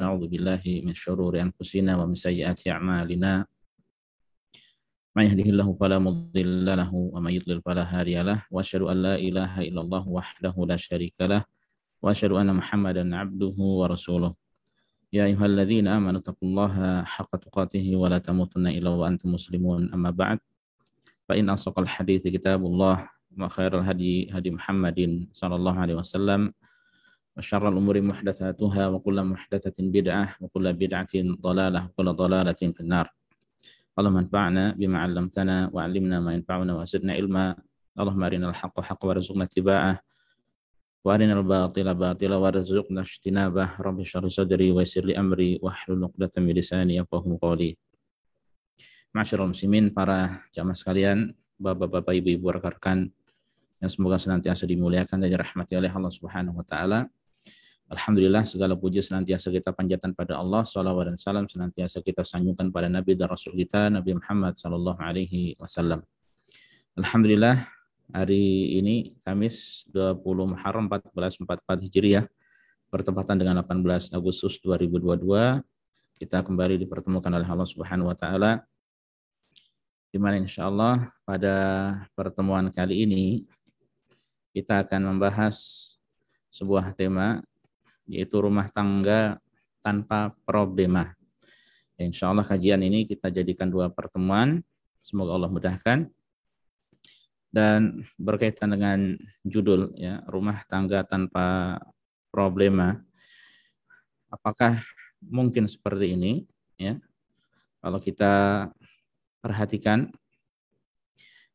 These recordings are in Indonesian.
ونعوذ بالله من شرور أنفسنا ومن سيئات أعمالنا من يهده الله فلا مضل له ومن يضلل فلا هادي له وأشهد أن لا إله إلا الله وحده لا شريك له وأشهد أن محمدا عبده ورسوله يا أيها الذين آمنوا اتقوا الله حق تقاته ولا تموتن إلا وأنتم مسلمون أما بعد فإن أصدق الحديث كتاب الله وخير الهدي هدي محمد صلى الله عليه وسلم وشر الأمور محدثاتها وكل محدثة بدعة وكل بدعة ضلالة وكل ضلالة في النار. اللهم انفعنا بما علمتنا وعلمنا ما ينفعنا وزدنا علما. اللهم أرنا الحق حقا وارزقنا اتباعه وأرنا الباطل باطلا وارزقنا اجتنابه. رب اشرح صدري ويسر لي أمري واحلل عقدة من لساني يفقهوا قولي. Ma'asyiral muslimin, para jamaah sekalian, bapak-bapak, ibu-ibu, rekan-rekan yang semoga senantiasa dimuliakan dan dirahmati oleh Allah Subhanahu wa taala. Alhamdulillah, segala puji senantiasa kita panjatkan pada Allah, salawat dan salam senantiasa kita sanjungkan pada Nabi dan Rasul kita, Nabi Muhammad sallallahu alaihi wasallam. Alhamdulillah, hari ini Kamis 20 Muharram 1444 Hijriah, bertepatan dengan 18 Agustus 2022, kita kembali dipertemukan oleh Allah Subhanahu wa taala, di mana insyaallah pada pertemuan kali ini kita akan membahas sebuah tema, yaitu rumah tangga tanpa problema. Insya Allah kajian ini kita jadikan 2 pertemuan. Semoga Allah mudahkan. Dan berkaitan dengan judul, ya, rumah tangga tanpa problema. Apakah mungkin seperti ini? Ya, kalau kita perhatikan,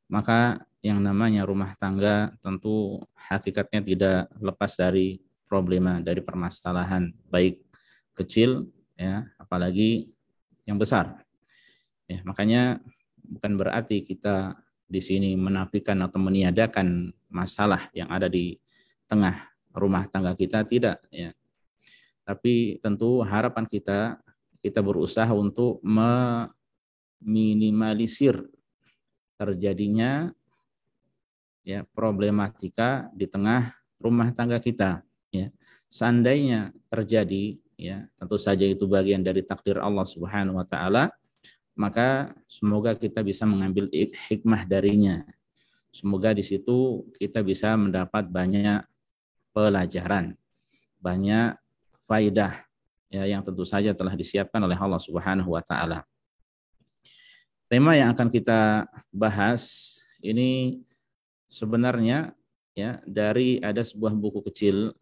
maka yang namanya rumah tangga tentu hakikatnya tidak lepas dari problema, dari permasalahan, baik kecil, ya, apalagi yang besar. Ya, makanya bukan berarti kita di sini menafikan atau meniadakan masalah yang ada di tengah rumah tangga kita, tidak, ya. Tapi tentu harapan kita berusaha untuk meminimalisir terjadinya, ya, problematika di tengah rumah tangga kita. Ya, seandainya terjadi, ya, tentu saja itu bagian dari takdir Allah Subhanahu wa taala, maka semoga kita bisa mengambil hikmah darinya. Semoga di situ kita bisa mendapat banyak pelajaran, banyak faidah, ya, yang tentu saja telah disiapkan oleh Allah Subhanahu wa taala. Tema yang akan kita bahas ini sebenarnya, ya, dari ada sebuah buku kecil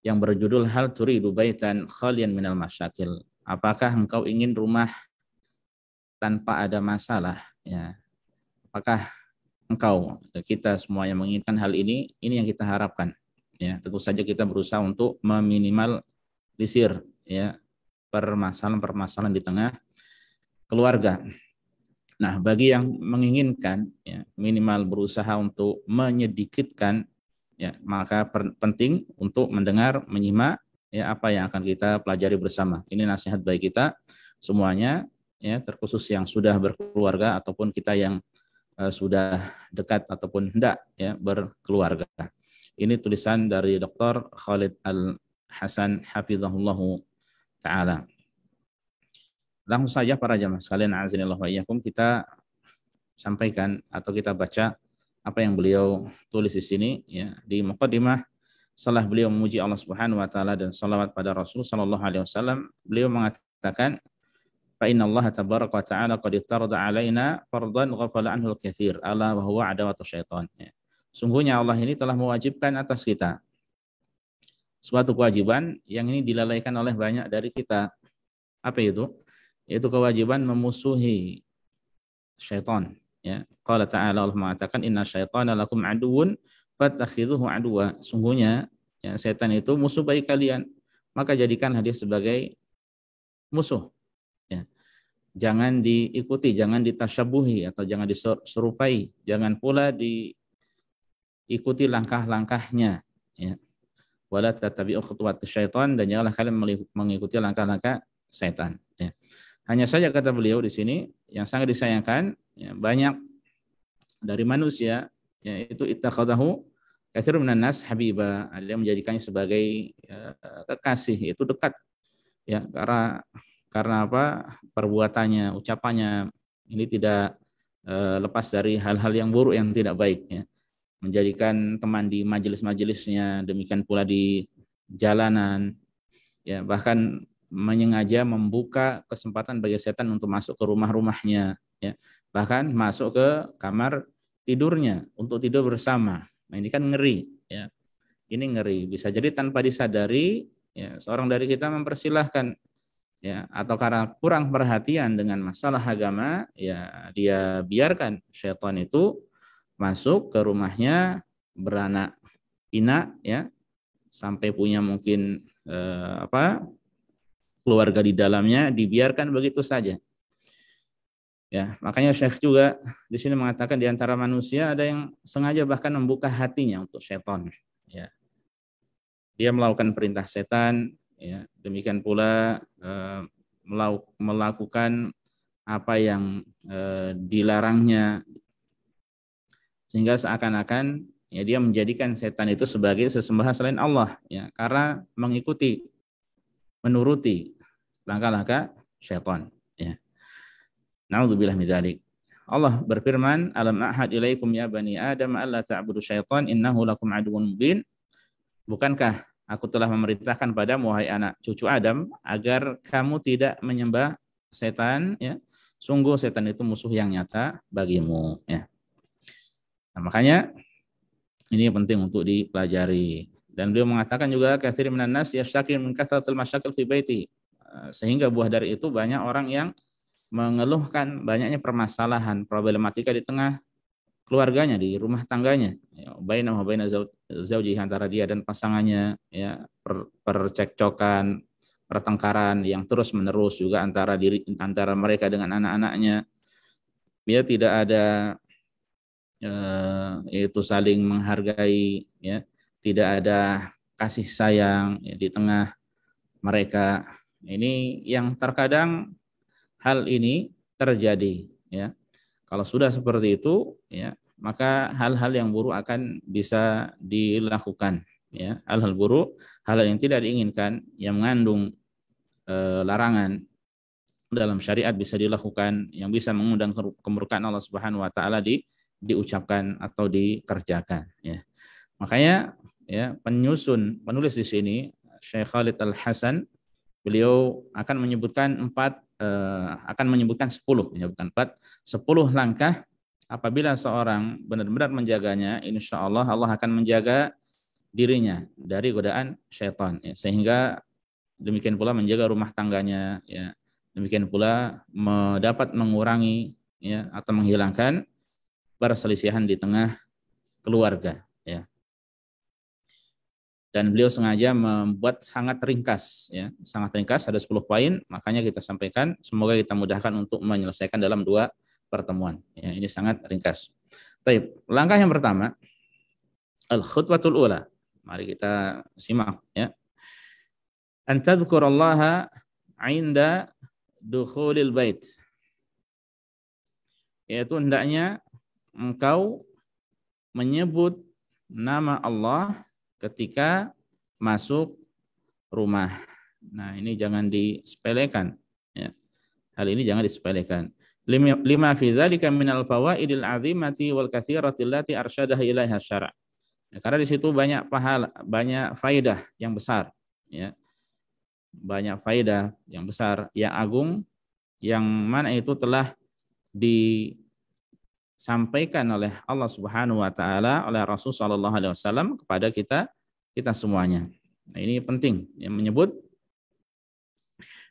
yang berjudul Hal Turidu Baitan Khalian Minal Masyakil. Apakah engkau ingin rumah tanpa ada masalah? Ya. Apakah kita semua yang menginginkan hal ini yang kita harapkan. Ya, tentu saja kita berusaha untuk meminimalisir, ya, permasalahan-permasalahan di tengah keluarga. Nah, bagi yang menginginkan, ya, minimal berusaha untuk menyedikitkan, ya, maka penting untuk mendengar, menyimak, ya, apa yang akan kita pelajari bersama. Ini nasihat bagi kita semuanya, ya, terkhusus yang sudah berkeluarga ataupun kita yang sudah dekat ataupun hendak, ya, berkeluarga. Ini tulisan dari Dr. Khalid Al-Hasan hafizahullahu taala. Langsung saja para jamaah sekalian, azinillah wa iyyakum, kita sampaikan atau kita baca apa yang beliau tulis di sini, ya, di muqaddimah. Setelah beliau memuji Allah Subhanahu wa taala dan salawat pada Rasul sallallahu alaihi wasallam, beliau mengatakan, fa innallaha tabaraka wa ta'ala qad iftarada 'alaina fardan ghafala anhu al-katsir ala wa huwa adawatu syaitan. Ya. Sungguhnya Allah ini telah mewajibkan atas kita suatu kewajiban yang ini dilalaikan oleh banyak dari kita. Apa itu? Yaitu kewajiban memusuhi syaitan. Ya, qala ta'ala, Allah mengatakan inna syaitana lakum aduwwun fattakhidhuhu aduwwa. Sungguhnya, ya, setan itu musuh bagi kalian, maka jadikanlah dia sebagai musuh. Ya. Jangan diikuti, jangan ditasyabuhi atau jangan diserupai, jangan pula diikuti langkah-langkahnya, ya. Wala tattabi'u khutuwati syaitan, dan janganlah kalian mengikuti langkah-langkah setan, ya. Hanya saja kata beliau di sini yang sangat disayangkan, ya, banyak dari manusia, yaitu ittakhadahu katsirun minan nas habiba, dia menjadikannya sebagai kekasih, yaitu dekat ya, karena apa? Perbuatannya, ucapannya ini tidak lepas dari hal-hal yang buruk, yang tidak baik, ya. Menjadikan teman di majelis-majelisnya, demikian pula di jalanan, ya, bahkan menyengaja membuka kesempatan bagi setan untuk masuk ke rumah-rumahnya, ya, bahkan masuk ke kamar tidurnya untuk tidur bersama. Nah, ini kan ngeri, ya. Ini ngeri, bisa jadi tanpa disadari, ya, seorang dari kita mempersilahkan, ya, atau karena kurang perhatian dengan masalah agama, ya, dia biarkan syaitan itu masuk ke rumahnya, beranak pinak, ya, sampai punya mungkin keluarga di dalamnya, dibiarkan begitu saja. Ya, makanya Syekh juga di sini mengatakan di antara manusia ada yang sengaja bahkan membuka hatinya untuk syaitan. Ya, dia melakukan perintah setan, ya, demikian pula melakukan apa yang dilarangnya, sehingga seakan-akan, ya, dia menjadikan setan itu sebagai sesembahan selain Allah, ya, karena mengikuti, menuruti langkah-langkah syaitan, ya. Na'udzubillah min dzalik. Allah berfirman, "Alam a'had ilaikum ya bani Adam alla ta'budu syaitan innahu lakum aduwwun mubin." Bukankah aku telah memerintahkan padamu wahai anak cucu Adam agar kamu tidak menyembah setan, ya. Sungguh setan itu musuh yang nyata bagimu, ya. Nah, makanya ini penting untuk dipelajari. Dan beliau mengatakan juga katsir minan nas yashtaki min kathratil masyakil fi baiti. Sehingga buah dari itu banyak orang yang mengeluhkan banyaknya permasalahan, problematika di tengah keluarganya, di rumah tangganya, ya, bainahu wa baina zaujihi, antara dia dan pasangannya, ya, percekcokan, pertengkaran yang terus menerus juga antara mereka dengan anak-anaknya. Dia tidak ada yaitu saling menghargai, ya, tidak ada kasih sayang, ya, di tengah mereka. Ini yang terkadang hal ini terjadi, ya. Kalau sudah seperti itu, ya, maka hal-hal yang buruk akan bisa dilakukan, ya. Hal-hal buruk, hal yang tidak diinginkan, yang mengandung larangan dalam syariat bisa dilakukan, yang bisa mengundang kemurkaan Allah Subhanahu wa taala diucapkan atau dikerjakan, ya. Makanya, ya, penulis di sini Syekh Khalid Al-Hasan, beliau akan menyebutkan 10 langkah apabila seorang benar-benar menjaganya, insya Allah Allah akan menjaga dirinya dari godaan syaitan, ya. Sehingga demikian pula menjaga rumah tangganya, ya. Demikian pula dapat mengurangi, ya, atau menghilangkan perselisihan di tengah keluarga, ya. Dan beliau sengaja membuat sangat ringkas, ya, sangat ringkas, ada 10 poin, makanya kita sampaikan, semoga kita mudahkan untuk menyelesaikan dalam 2 pertemuan, ya. Ini sangat ringkas. Baik, langkah yang pertama, al-khutwatul ula. Mari kita simak, ya. An tadhkurallaha 'inda dukhulil bait. Yaitu hendaknya engkau menyebut nama Allah ketika masuk rumah. Nah, ini jangan disepelekan, ya. Hal ini jangan disepelekan. Lima fi dzalika minal fawaidil 'azimati wal katsirati allati arsyadaha ilaiha syara'. Ya, karena di situ banyak pahala, banyak faedah yang besar, ya. Banyak faedah yang besar, yang agung, yang mana itu telah disampaikan oleh Allah Subhanahu wa taala, oleh Rasul sallallahu alaihi wasallam kepada kita semuanya. Nah, ini penting, yang menyebut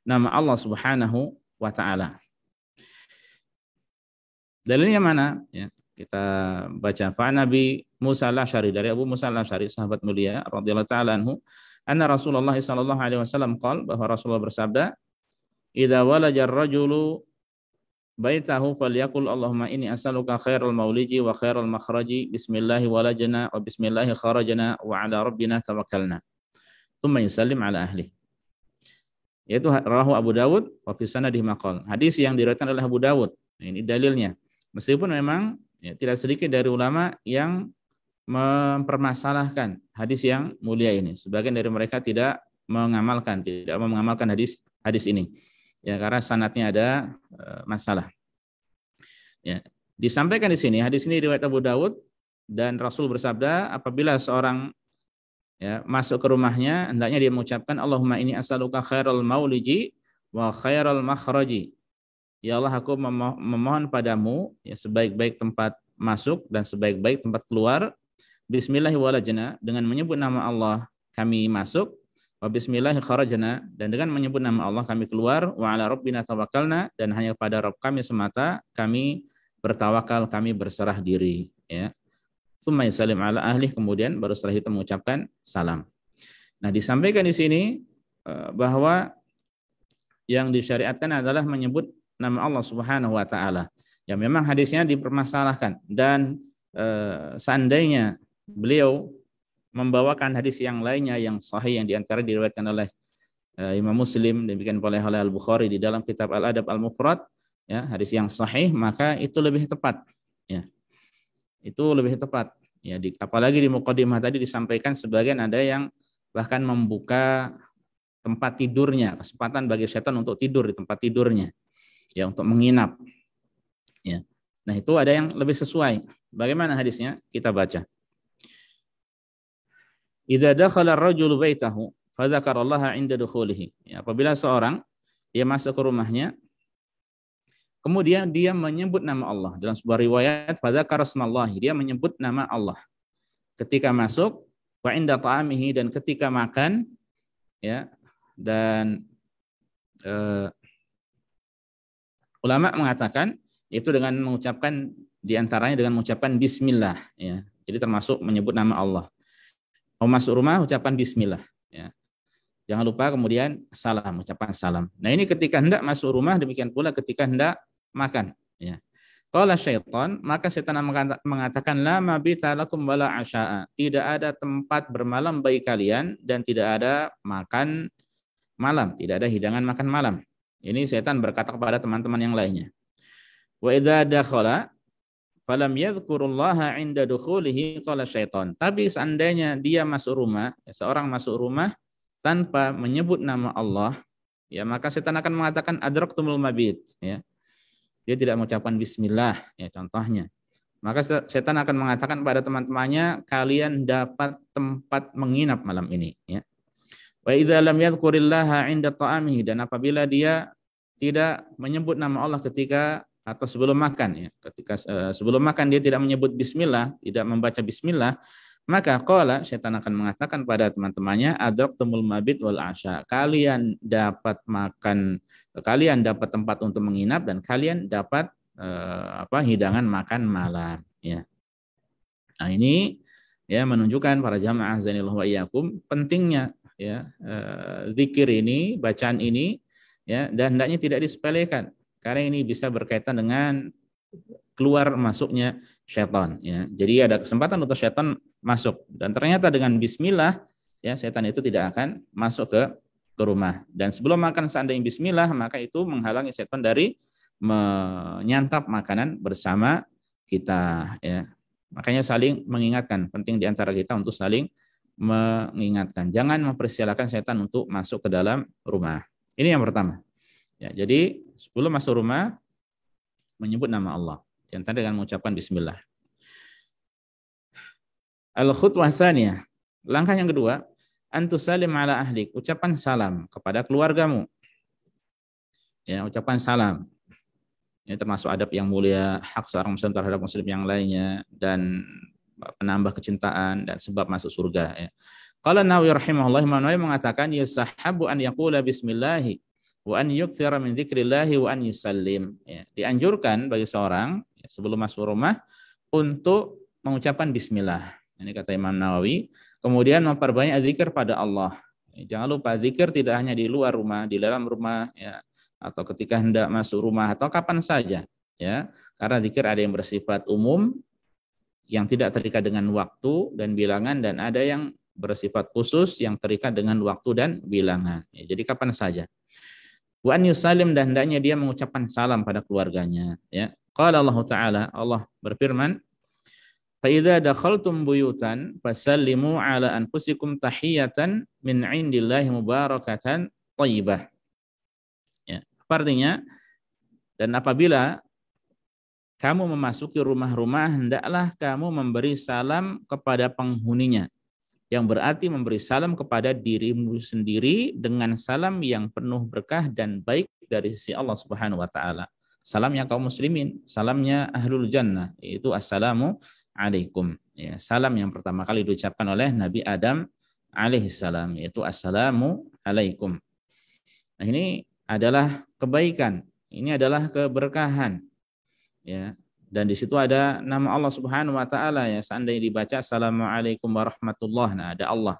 nama Allah Subhanahu wa taala. Dalilnya mana? Ya, kita baca fa Nabi Musa al-Asy'ari, dari Abu Musa al-Asy'ari, sahabat mulia radhiyallahu taala anhu, anna Rasulullah sallallahu alaihi wasallam qaal, bahwa Rasulullah bersabda, idza walajar rajulu baitahu falyaqul Allahumma inni as'aluka khairal mauliji wa khairal makhraji, bismillahi walajna wa bismillahi kharajna wa ala rabbina tawakkalna, thumma yusallim ala ahli. Yaitu rawahu Abu Dawud wa fi sanadihi maqal. Hadis yang diriwayatkan oleh Abu Dawud. Ini dalilnya. Meskipun memang, ya, tidak sedikit dari ulama yang mempermasalahkan hadis yang mulia ini. Sebagian dari mereka tidak mengamalkan hadis hadis ini. Ya, karena sanadnya ada masalah. Ya, disampaikan di sini hadis ini riwayat Abu Dawud dan Rasul bersabda apabila seorang masuk ke rumahnya hendaknya dia mengucapkan Allahumma inni as'aluka khairal mauliji wa khairal makhraji. Ya Allah, aku memohon padamu sebaik-baik tempat masuk dan sebaik-baik tempat keluar. Bismillahi walajna, dengan menyebut nama Allah kami masuk. Wa bismillahi kharajna, dan dengan menyebut nama Allah kami keluar. Wa ala rabbina tawakkalna, dan hanya pada Rabb kami semata kami bertawakal, kami berserah diri. Ya. Tsumma yusallim ala ahli, kemudian baru setelah itu mengucapkan salam. Nah, disampaikan di sini bahwa yang disyariatkan adalah menyebut nama Allah Subhanahu wa taala. Ya, memang hadisnya dipermasalahkan dan seandainya beliau membawakan hadis yang lainnya yang sahih yang diantara diriwayatkan oleh Imam Muslim, demikian oleh Al-Bukhari di dalam kitab Al-Adab Al-Mufrad, ya, hadis yang sahih, maka itu lebih tepat. Ya. Itu lebih tepat. Ya, apalagi di muqaddimah tadi disampaikan sebagian ada yang bahkan membuka tempat tidurnya, kesempatan bagi setan untuk tidur di tempat tidurnya, ya, untuk menginap. Ya. Nah, itu ada yang lebih sesuai. Bagaimana hadisnya? Kita baca. Idza dakhala ar-rajulu baitahu fa dzakarallaha 'inda dukhulihi. Ya, apabila seorang dia masuk ke rumahnya kemudian dia menyebut nama Allah. Dalam sebuah riwayat fa dzakara smallahi, dia menyebut nama Allah ketika masuk, wa 'inda ta'amihi, dan ketika makan, ya. Dan ulama mengatakan itu dengan mengucapkan, diantaranya dengan mengucapkan bismillah, ya. Jadi termasuk menyebut nama Allah. Mau masuk rumah ucapkan bismillah, ya. Jangan lupa kemudian salam, ucapkan salam. Nah, ini ketika hendak masuk rumah, demikian pula ketika hendak makan, ya. Qala syaitan, maka setan mengatakan la mabita lakum wala asya'a, tidak ada tempat bermalam bagi kalian dan tidak ada makan malam, tidak ada hidangan makan malam. Ini setan berkata kepada teman-teman yang lainnya. Wa idza dakhala falam yadhkurullaha 'inda dukhulihi qala syaitan. Tapi seandainya dia masuk rumah, seorang masuk rumah tanpa menyebut nama Allah, ya, maka setan akan mengatakan adraktumul mabit, ya. Dia tidak mengucapkan bismillah, ya, contohnya. Maka setan akan mengatakan pada teman-temannya, kalian dapat tempat menginap malam ini, ya. Wa idza lam yadhkurillaha 'inda ta'amihi, dan apabila dia tidak menyebut nama Allah ketika atau sebelum makan, ya. Ketika sebelum makan dia tidak menyebut bismillah, tidak membaca bismillah, maka qala, setan akan mengatakan pada teman-temannya, adraktumul mabit wal asya. Kalian dapat makan, kalian dapat tempat untuk menginap, dan kalian dapat hidangan makan malam, ya. Nah, ini, ya, menunjukkan para jamaah azanillahu wa iyyakum pentingnya, ya, zikir ini, bacaan ini, ya, dan hendaknya tidak disepelekan. Karena ini bisa berkaitan dengan keluar masuknya syaitan, ya. Jadi ada kesempatan untuk syaitan masuk, dan ternyata dengan bismillah, ya, syaitan itu tidak akan masuk ke rumah. Dan sebelum makan seandainya bismillah, maka itu menghalangi syaitan dari menyantap makanan bersama kita, ya. Makanya saling mengingatkan, penting di antara kita untuk saling mengingatkan. Jangan mempersilahkan syaitan untuk masuk ke dalam rumah. Ini yang pertama. Ya, jadi sebelum masuk rumah menyebut nama Allah, diantara dengan mengucapkan bismillah. Al-khutwah tsaniyah, langkah yang kedua, antusalim ala ahlik, ucapan salam kepada keluargamu. Ya, ucapan salam. Ini termasuk adab yang mulia, hak seorang muslim terhadap muslim yang lainnya, dan penambah kecintaan dan sebab masuk surga, ya. Qala Nawawi rahimahullah, Imam Nawawi mengatakan yusahabu an yaqula bismillahi wa an yukthira min dzikrillahi wa an yusallim, ya. Dianjurkan bagi seorang, ya, sebelum masuk rumah untuk mengucapkan bismillah. Ini kata Imam Nawawi. Kemudian memperbanyak zikir pada Allah. Jangan lupa zikir tidak hanya di luar rumah, di dalam rumah, ya, atau ketika hendak masuk rumah atau kapan saja, ya. Karena zikir ada yang bersifat umum yang tidak terikat dengan waktu dan bilangan, dan ada yang bersifat khusus yang terikat dengan waktu dan bilangan. Ya, jadi kapan saja. Wa an yusallim, dan hendaknya dia mengucapkan salam pada keluarganya, ya. Qala Allah Ta'ala, Allah berfirman, fa idza dakhaltum buyutan fasallimu ala anfusikum tahiyatan min indillahi mubarakatan thayyibah. Artinya, dan apabila kamu memasuki rumah-rumah, hendaklah kamu memberi salam kepada penghuninya. Yang berarti memberi salam kepada dirimu sendiri dengan salam yang penuh berkah dan baik dari sisi Allah Subhanahu wa taala. Salamnya kaum muslimin, salamnya ahlul jannah, yaitu assalamu alaikum. Ya, salam yang pertama kali diucapkan oleh Nabi Adam alaihissalam, yaitu assalamu alaikum. Nah, ini adalah kebaikan, ini adalah keberkahan. Ya, dan di situ ada nama Allah Subhanahu wa taala, ya, seandainya dibaca assalamualaikum warahmatullahi, nah ada Allah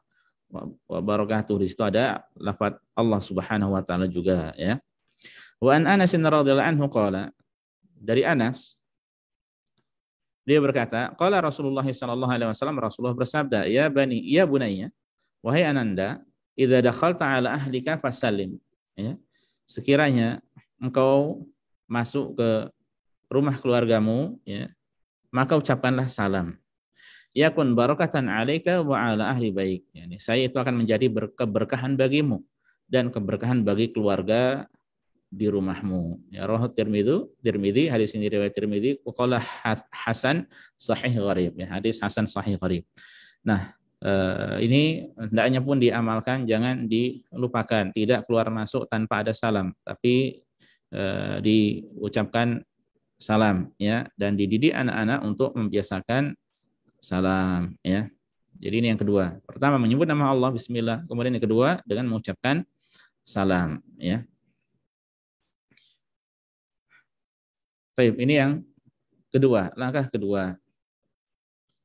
wa barakatuh, di situ ada lafaz Allah Subhanahu wa taala juga, ya. Wa an Anas radhiyallahu anhu qala, dari Anas dia berkata, qala Rasulullah sallallahu alaihi wasallam, Rasulullah bersabda, ya bunayya, wahai ananda, idza dakhalta ala ahlika fasallim, ya, sekiranya engkau masuk ke rumah keluargamu, ya, maka ucapkanlah salam. Yakun barakatan 'alaika wa 'ala ahli baik. Yani saya itu akan menjadi keberkahan bagimu dan keberkahan bagi keluarga di rumahmu. Ya, rawahu Tirmidzi, hadis ini riwayat Tirmidzi, qala hasan sahih gharib. Ya, hadis hasan sahih gharib. Nah, ini hendaknya pun diamalkan, jangan dilupakan. Tidak keluar masuk tanpa ada salam, tapi diucapkan salam, ya, dan dididik anak-anak untuk membiasakan salam, ya. Jadi ini yang kedua. Pertama menyebut nama Allah bismillah, kemudian yang kedua dengan mengucapkan salam, ya. Baik, ini yang kedua, langkah kedua.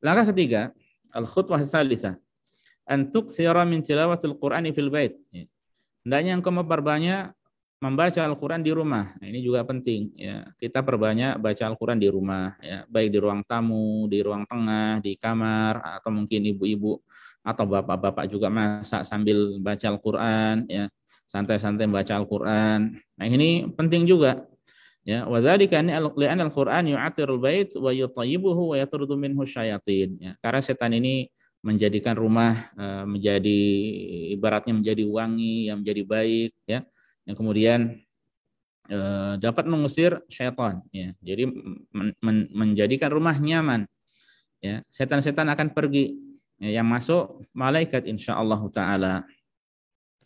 Langkah ketiga, al-khutwah tsalitsah, an tuktsira min tilawatil Qur'ani fil bait. Hendaknya engkau memperbanyak membaca Al-Quran di rumah. Nah, ini juga penting, ya. Kita perbanyak baca Al-Quran di rumah, ya, baik di ruang tamu, di ruang tengah, di kamar, atau mungkin ibu-ibu atau bapak-bapak juga masak sambil baca Al-Quran, ya, santai-santai baca Al-Quran. Nah, ini penting juga, ya. Wa dzalika li'anna Al-Quran yu'atirul bait wa yutayyibuhu wa yatrudu minhu syayatin. Ya, karena setan ini menjadikan rumah menjadi ibaratnya menjadi wangi, yang menjadi baik, ya, yang kemudian dapat mengusir syaitan, ya. Jadi menjadikan rumah nyaman, ya. Setan-setan akan pergi, ya, yang masuk malaikat insyaallah taala,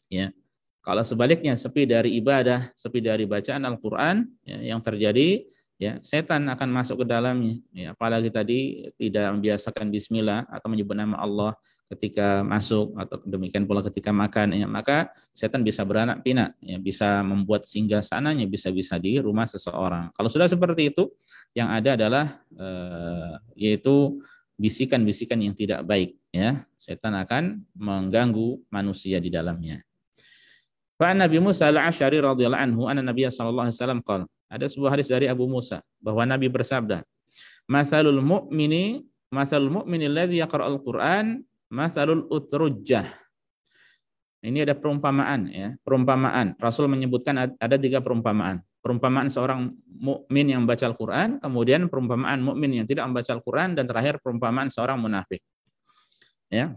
ya. Kalau sebaliknya sepi dari ibadah, sepi dari bacaan Al-Qur'an, ya, yang terjadi, ya, setan akan masuk ke dalamnya, ya. Apalagi tadi tidak membiasakan bismillah atau menyebut nama Allah ketika masuk, atau demikian pula ketika makan, ya, maka setan bisa beranak pinak, ya, bisa membuat singgah sananya bisa-bisa di rumah seseorang. Kalau sudah seperti itu, yang ada adalah yaitu bisikan-bisikan yang tidak baik, ya. Setan akan mengganggu manusia di dalamnya. Fa Nabi Musa al-Asy'ari radhiyallahu anhu anna Nabiy sallallahu alaihi wasallam qala, ada sebuah hadis dari Abu Musa bahwa Nabi bersabda, matsalul mu'mini alladzi yaqra'ul Qur'an matsalul utrujjah. Ini ada perumpamaan, ya, perumpamaan. Rasul menyebutkan ada 3 perumpamaan. Perumpamaan seorang mukmin yang membaca Al-Qur'an, kemudian perumpamaan mukmin yang tidak membaca Al-Qur'an, dan terakhir perumpamaan seorang munafik. Ya.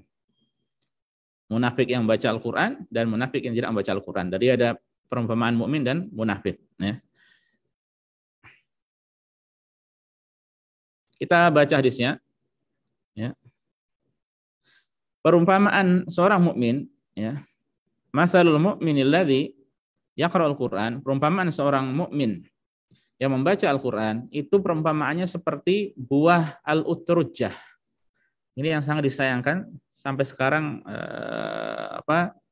Munafik yang membaca Al-Qur'an dan munafik yang tidak membaca Al-Qur'an. Jadi ada perumpamaan mukmin dan munafik, ya. Kita baca hadisnya, ya. Perumpamaan seorang mukmin, ya. Matsalul mu'minil ladzi yaqra'ul Qur'an, perumpamaan seorang mukmin yang membaca Al-Qur'an itu perumpamaannya seperti buah al-utrujjah. Ini yang sangat disayangkan sampai sekarang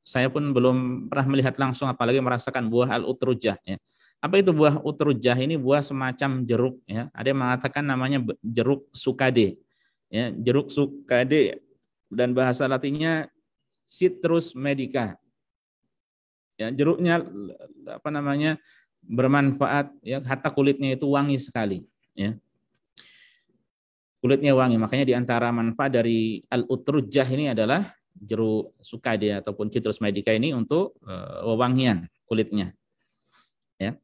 saya pun belum pernah melihat langsung, apalagi merasakan buah al-utrujjah, ya. Apa itu buah utrujjah? Ini buah semacam jeruk, ya. Ada yang mengatakan namanya jeruk sukade, ya, jeruk sukade, dan bahasa latinnya Citrus medica. Ya, jeruknya bermanfaat, ya, hatta kulitnya itu wangi sekali, ya. Kulitnya wangi, makanya di antara manfaat dari al-utrujjah ini adalah jeruk sukade ataupun Citrus medica ini untuk wewangian kulitnya, ya.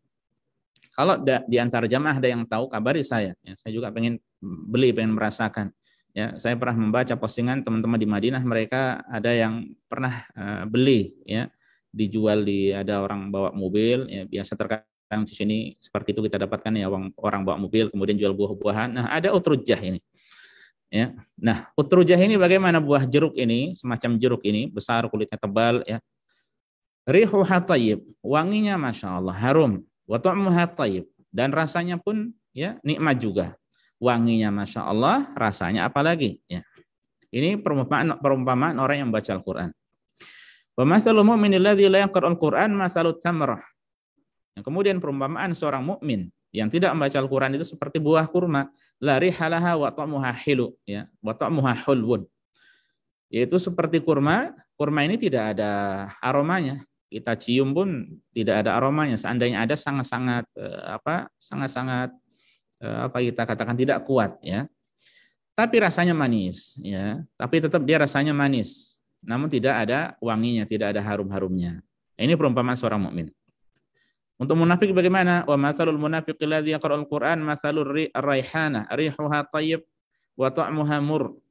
Kalau di antara jamaah ada yang tahu, kabari saya, ya. Saya juga pengen beli, pengen merasakan. Ya, saya pernah membaca postingan teman-teman di Madinah, mereka ada yang pernah beli, ya, dijual ada orang bawa mobil, ya, biasa terkadang Yang di sini seperti itu kita dapatkan ya, orang bawa mobil kemudian jual buah-buahan. Nah, ada utrujah ini. Ya. Nah, utrujah ini bagaimana? Buah jeruk ini, semacam jeruk ini, besar, kulitnya tebal ya. Rihuha thayyib, wanginya Masya Allah, harum. Wa ta'muha thayyib, dan rasanya pun ya nikmat juga. Wanginya Masya Allah, rasanya apalagi ya. Ini perumpamaan orang yang baca Al-Quran. Wa mathalul mu'minil ladzi la yaqra'ul Qur'an mathalut tamrah. Kemudian perumpamaan seorang mukmin yang tidak membaca Al-Quran itu seperti buah kurma, la rihalaha wa ta'muha hilu, ya, wa ta'muha hulwun. Yaitu seperti kurma, kurma ini tidak ada aromanya. Kita cium pun tidak ada aromanya. Seandainya ada sangat-sangat apa kita katakan tidak kuat ya. Tapi rasanya manis ya. Tapi tetap dia rasanya manis. Namun tidak ada wanginya, tidak ada harum-harumnya. Ini perumpamaan seorang mukmin. Untuk munafik bagaimana? Wa matsalul munafiqi alladzi yaqra'ul Qur'an matsalur raihanah rihuha thayyib wa ta'muha mur.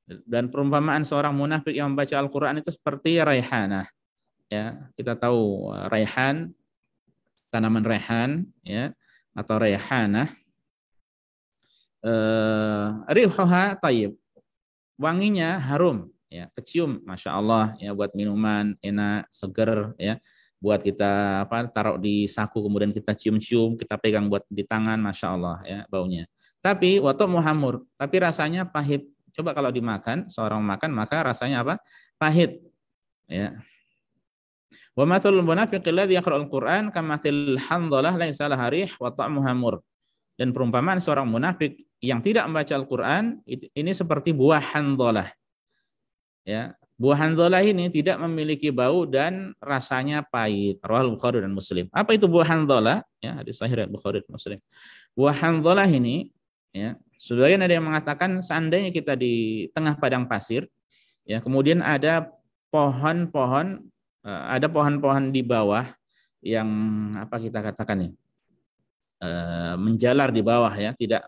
Dan perumpamaan seorang munafik yang membaca Al-Qur'an itu seperti raihanah. Ya, kita tahu raihan, tanaman raihan ya, atau raihanah. Rihuha thayyib. Wanginya harum ya, kecium Masya Allah ya, buat minuman enak, seger ya. Buat kita taruh di saku kemudian kita cium-cium, kita pegang buat di tangan, Masya Allah ya baunya. Tapi waktu muhamur, tapi rasanya pahit. Coba kalau dimakan, seorang makan maka rasanya apa? Pahit. Ya. Wa mathalul munafiqil ladzi yaqra'ul Qur'an kamathil handhalah laisa laha rih wa ta'muha mur. Dan perumpamaan seorang munafik yang tidak membaca Al-Qur'an ini seperti buah handhalah. Ya. Buah handhalah ini tidak memiliki bau dan rasanya pahit. Rawahul Bukhari dan Muslim. Apa itu buah handhalah? Ya, hadis sahih riwayat Bukhari dan Muslim. Buah handhalah ini, ya, sebagian ada yang mengatakan seandainya kita di tengah padang pasir, ya, kemudian ada pohon-pohon di bawah yang apa kita katakan ya, menjalar di bawah ya, tidak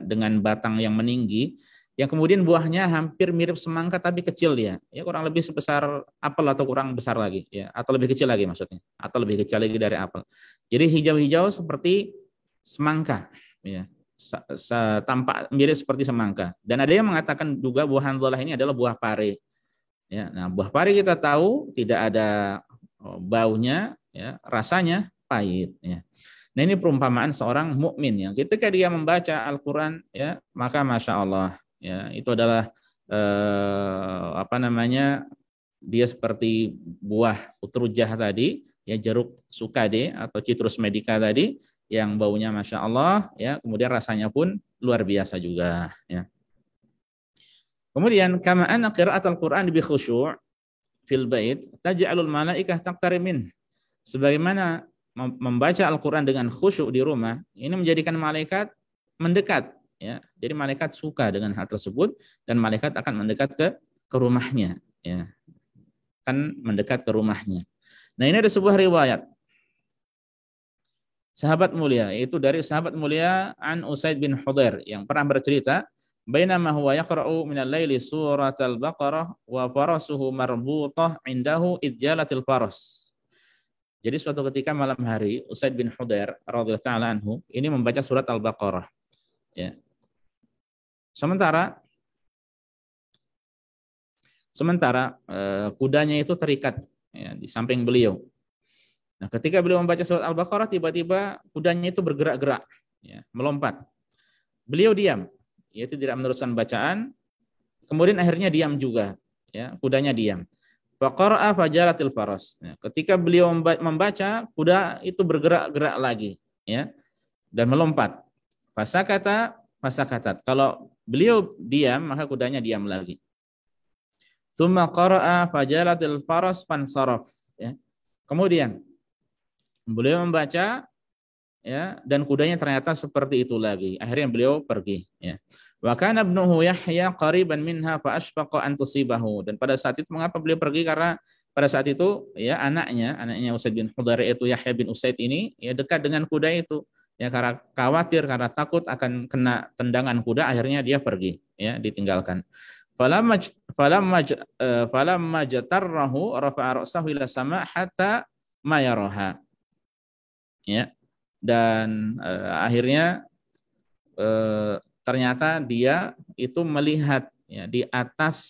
dengan batang yang meninggi. Yang kemudian buahnya hampir mirip semangka tapi kecil dia. Ya kurang lebih sebesar apel atau kurang besar lagi ya, atau lebih kecil lagi maksudnya, atau lebih kecil lagi dari apel. Jadi hijau-hijau seperti semangka ya. Tampak mirip seperti semangka. Dan ada yang mengatakan juga buah handhalah ini adalah buah pare. Ya, nah buah pare kita tahu tidak ada baunya ya, rasanya pahit ya. Nah ini perumpamaan seorang mukmin yang ketika dia membaca Al-Qur'an ya, maka Masya Allah ya, itu adalah dia seperti buah utrujah tadi ya, jeruk sukade atau citrus medica tadi yang baunya Masya Allah ya, kemudian rasanya pun luar biasa juga ya. Kemudian kama anna qira'atul Qur'an bi khusyu' fil bait taj'alul malaikah taqtarib min. Sebagaimana membaca Al-Qur'an dengan khusyuk di rumah ini menjadikan malaikat mendekat ya. Jadi malaikat suka dengan hal tersebut dan malaikat akan mendekat ke rumahnya ya. Kan mendekat ke rumahnya. Nah, ini ada sebuah riwayat sahabat mulia, yaitu dari sahabat mulia An Usaid bin Hudhair yang pernah bercerita, bainama huwa yaqra'u minal laili suratal Baqarah wa farasuhu marbutah indahu idjalatil faras. Jadi suatu ketika malam hari Usaid bin Hudhair radhiyallahu ta'ala anhu ini membaca surat Al-Baqarah. Ya. Sementara kudanya itu terikat ya, di samping beliau. Nah, ketika beliau membaca surat Al-Baqarah tiba-tiba kudanya itu bergerak-gerak ya, melompat. Beliau diam, yaitu tidak meneruskan bacaan. Kemudian akhirnya diam juga ya, kudanya diam. Faqara'a fajaratil faras. Ya, ketika beliau membaca, kuda itu bergerak-gerak lagi ya dan melompat. Fasakatat. Kalau beliau diam, maka kudanya diam lagi. Tsumma qara'a fajaratil faras fansaraf ya. Kemudian beliau membaca ya dan kudanya ternyata seperti itu lagi. Akhirnya beliau pergi ya. Wa kana ibnuhu Yahya qariban minha fa ashfaqa an tusibahu. Dan pada saat itu mengapa beliau pergi? Karena pada saat itu ya anaknya Usaid bin Hudhair itu Yahya bin Usaid ini ya dekat dengan kuda itu. Ya karena khawatir, karena takut akan kena tendangan kuda, akhirnya dia pergi ya, ditinggalkan. Falamma jatarrahu rafa'a ra'sahu ila sama' hatta ma yaraha. ya. Dan akhirnya ternyata dia itu melihat ya di atas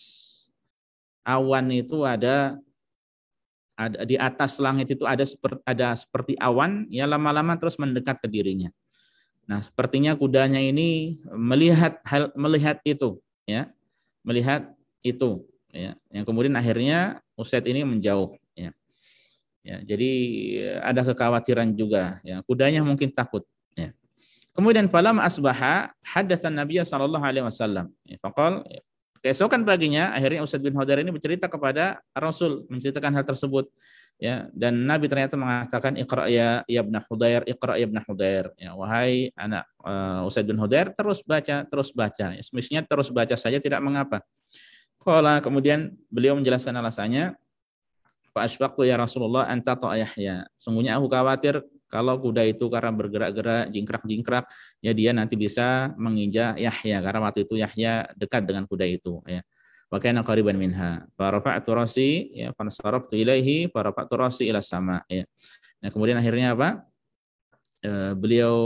awan itu ada di atas langit itu ada seperti awan, ya lama-lama terus mendekat ke dirinya. Nah, sepertinya kudanya ini melihat itu, ya, melihat itu, ya. Yang kemudian akhirnya Usaid ini menjauh, ya. Ya, jadi ada kekhawatiran juga, ya. Kudanya mungkin takut, ya. Kemudian falam asbaha hadatsan Nabiy sallallahu alaihi wasallam. Ya, faqal, keesokan paginya akhirnya Usaid bin Hudair ini bercerita kepada Rasul, menceritakan hal tersebut, ya. Dan Nabi ternyata mengatakan iqra ya ibn Hudair, iqra ya ibn Hudair, ya, wahai anak Usaid bin Hudair, terus baca, terus baca. Ya, semestinya terus baca saja tidak mengapa. Qala, kemudian beliau menjelaskan alasannya, fa asbaqtu ya Rasulullah anta ta Yahya. Sungguhnya aku khawatir kalau kuda itu karena bergerak-gerak, jingkrak-jingkrak, ya dia nanti bisa menginjak Yahya, karena waktu itu Yahya dekat dengan kuda itu, ya. Wa kana qariban minha. Fa rafa'tu rasi, ya, fa saraftu ilaihi, fa rafa'tu rasi ila sama, ya. Nah, kemudian akhirnya apa? Beliau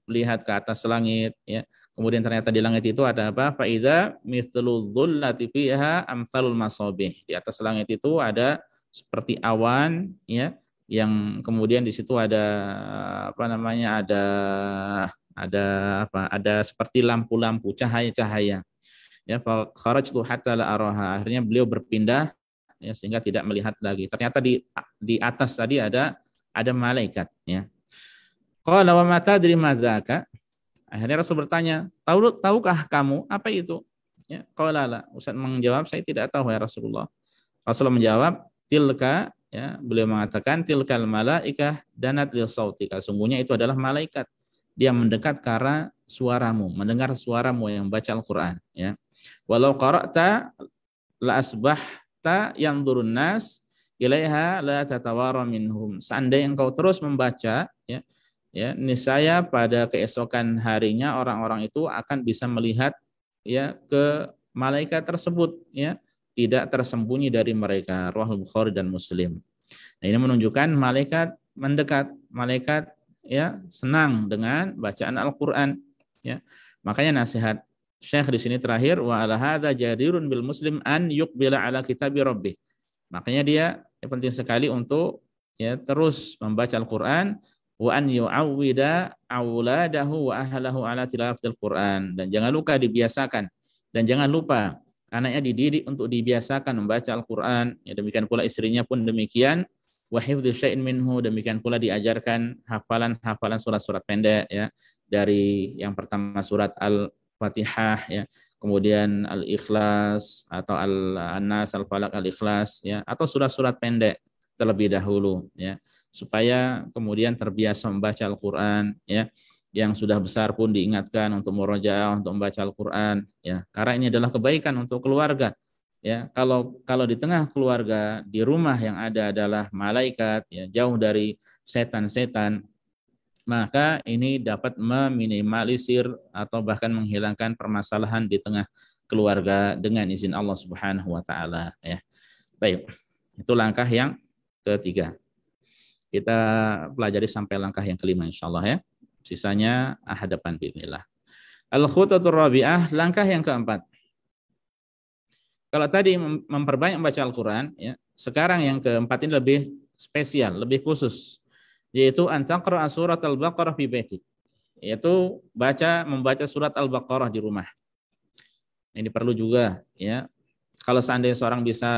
melihat ke atas langit, ya. Kemudian ternyata di langit itu ada apa? Fa idza mithlu dhullati fiha amsalul masabih. Di atas langit itu ada seperti awan, ya, yang kemudian di situ ada apa namanya? Ada apa? Ada seperti lampu-lampu, cahaya-cahaya. Ya, fa kharajtu hatta la araha. Akhirnya beliau berpindah, ya, sehingga tidak melihat lagi. Ternyata di atas tadi ada malaikat, ya. Qala wa ma tadri ma dzaka? Akhirnya Rasul bertanya, tahukah kamu apa itu? Ya, qala la. Ustaz menjawab, saya tidak tahu ya Rasulullah. Rasulullah menjawab, tilka, ya, beliau mengatakan tilkal malaikah danat lil sautika. Sungguhnya itu adalah malaikat. Dia mendekat karena suaramu, mendengar suaramu yang baca Al-Qur'an, ya. Walau qara'ta la asbahta yanzurun nas ilaiha la tatawara minhum. Seandainya engkau terus membaca, ya, ya, niscaya pada keesokan harinya orang-orang itu akan bisa melihat, ya, ke malaikat tersebut, ya, tidak tersembunyi dari mereka. Riwayat Bukhari dan Muslim. Nah, ini menunjukkan malaikat mendekat, malaikat, ya, senang dengan bacaan Al-Qur'an, ya. Makanya nasihat Syekh di sini terakhir, wa ala hadza jadirun bil muslim an yuqbila ala kitabi rabbih. Makanya dia penting sekali untuk, ya, terus membaca Al-Qur'an, wa an yu'awwida auladahu wa ahlahu ala tilawatil Qur'an, dan jangan lupa dibiasakan, dan jangan lupa anaknya dididik untuk dibiasakan membaca Al-Qur'an, ya, demikian pula istrinya pun demikian, wa hifdzu syai'in minhu, demikian pula diajarkan hafalan-hafalan surat-surat pendek, ya, dari yang pertama surat Al-Fatihah, ya, kemudian Al-Ikhlas atau Al-Nas, Al-Falaq, Al-Ikhlas, ya, atau surat-surat pendek terlebih dahulu, ya, supaya kemudian terbiasa membaca Al-Qur'an, ya. Yang sudah besar pun diingatkan untuk murojaah, untuk membaca Al-Qur'an, ya. Karena ini adalah kebaikan untuk keluarga, ya. Kalau di tengah keluarga, di rumah yang ada adalah malaikat, ya, jauh dari setan-setan, maka ini dapat meminimalisir atau bahkan menghilangkan permasalahan di tengah keluarga dengan izin Allah Subhanahu wa taala, ya. Baik. Itu langkah yang ketiga. Kita pelajari sampai langkah yang kelima insyaallah, ya. Sisanya hadapan bismillah. Al-khutatur rabi'ah, langkah yang keempat. Kalau tadi memperbanyak membaca Al-Qur'an, ya, sekarang yang keempat ini lebih spesial, lebih khusus, yaitu antaqra surat Al-Baqarah fi baitik, yaitu membaca surat Al-Baqarah di rumah. Ini perlu juga, ya. Kalau seandainya seorang bisa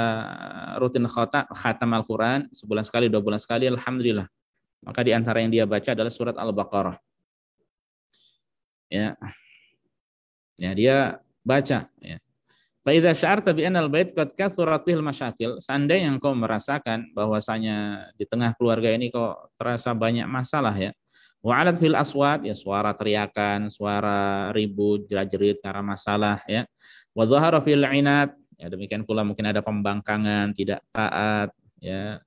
rutin khatam Al-Qur'an sebulan sekali, 2 bulan sekali, alhamdulillah. Maka di antara yang dia baca adalah surat Al-Baqarah. Ya. Ya, dia baca, ya. Fa idza sya'arta bi anna al-bait qad kathurat bihil masyakil, seandainya engkau merasakan bahwasanya di tengah keluarga ini kok terasa banyak masalah, ya. Wa alat fil aswat, ya, suara teriakan, suara ribut, jerat-jerit karena masalah, ya. Wa dhahara fil inat, ya, demikian pula mungkin ada pembangkangan, tidak taat, ya.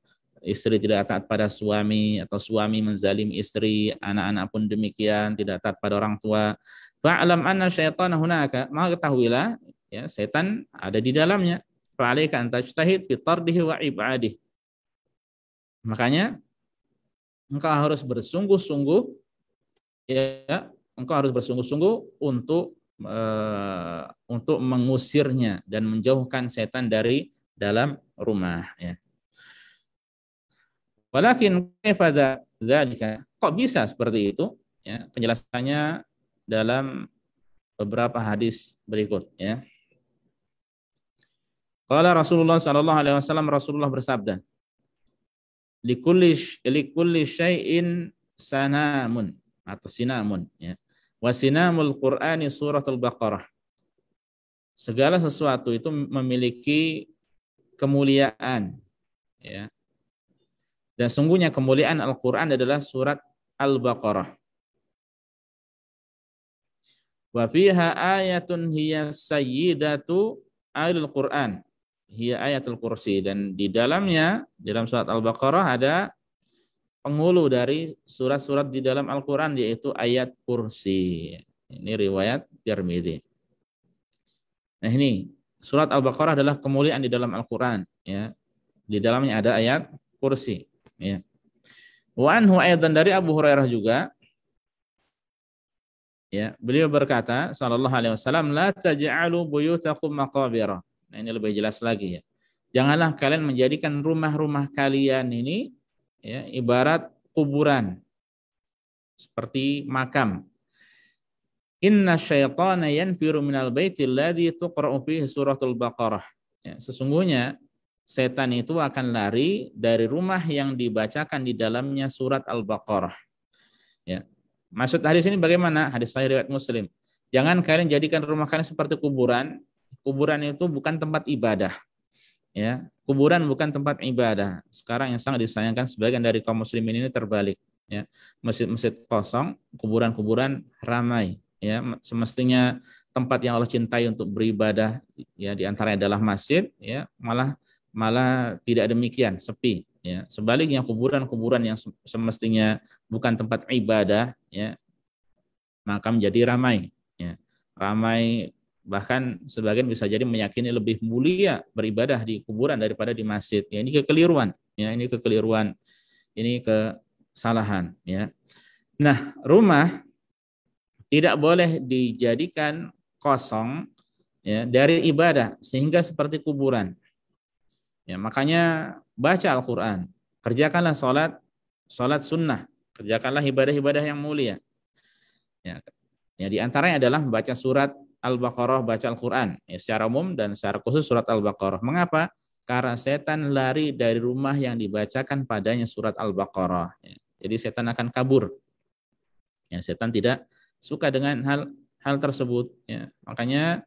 Istri tidak taat pada suami atau suami menzalimi istri, anak-anak pun demikian tidak taat pada orang tua. Fa'lam anna syaitana hunaka, maka ketahuilah, ya, setan ada di dalamnya. Fa'alaika an tajtahid fi tardihi wa ibadihi. Makanya engkau harus bersungguh-sungguh, ya, engkau harus bersungguh-sungguh untuk mengusirnya dan menjauhkan setan dari dalam rumah, ya. Walakin kaifa dzalika? Kok bisa seperti itu? Ya, penjelasannya dalam beberapa hadis berikut, ya. Qala Rasulullah sallallahu alaihi wasallam, Rasulullah bersabda, likulli syai'in sanamun atau sinamun, ya. Wa sinamul Qur'ani suratul Baqarah. Segala sesuatu itu memiliki kemuliaan, ya. Dan sungguhnya kemuliaan Al-Qur'an adalah surat Al-Baqarah. Wa fiha ayatun hiya sayyidatu al-Qur'an. Hiya ayatul kursi, dan di dalamnya, dalam surat Al-Baqarah ada penghulu dari surat-surat di dalam Al-Qur'an, yaitu ayat kursi. Ini riwayat Tirmidzi. Nah, ini surat Al-Baqarah adalah kemuliaan di dalam Al-Qur'an, ya. Di dalamnya ada ayat kursi, ya. Wa anhu aidan, dari Abu Hurairah juga, ya, beliau berkata sallallahu alaihi wasallam, la taj'alu buyutakum maqabira. Nah, ini lebih jelas lagi, ya. Janganlah kalian menjadikan rumah-rumah kalian ini, ya, ibarat kuburan, seperti makam. Inna syaitana yanfiru minal baitil ladzi tuqra'u fihi suratul Baqarah. Ya, sesungguhnya setan itu akan lari dari rumah yang dibacakan di dalamnya surat Al-Baqarah. Ya. Maksud hadis ini bagaimana? Hadis sahih riwayat Muslim. Jangan kalian jadikan rumah kalian seperti kuburan. Kuburan itu bukan tempat ibadah. Ya, kuburan bukan tempat ibadah. Sekarang yang sangat disayangkan, sebagian dari kaum muslimin ini terbalik. Ya, masjid-masjid kosong, kuburan-kuburan ramai. Ya, semestinya tempat yang Allah cintai untuk beribadah, ya, diantaranya adalah masjid. Ya, malah tidak demikian, sepi. Ya, sebaliknya kuburan-kuburan yang semestinya bukan tempat ibadah, ya, maka menjadi ramai. Ya, ramai. Bahkan sebagian bisa jadi meyakini lebih mulia beribadah di kuburan daripada di masjid. Ya, ini kekeliruan. Ya, ini kekeliruan. Ini kesalahan. Ya. Nah, rumah tidak boleh dijadikan kosong, ya, dari ibadah sehingga seperti kuburan. Ya, makanya baca Al-Quran. Kerjakanlah sholat sunnah. Kerjakanlah ibadah-ibadah yang mulia. Ya, ya, di antaranya adalah membaca surat Al-Baqarah, baca Al-Quran, ya, secara umum dan secara khusus surat Al-Baqarah. Mengapa? Karena setan lari dari rumah yang dibacakan padanya surat Al-Baqarah. Ya. Jadi setan akan kabur. Ya, setan tidak suka dengan hal tersebut. Ya. Makanya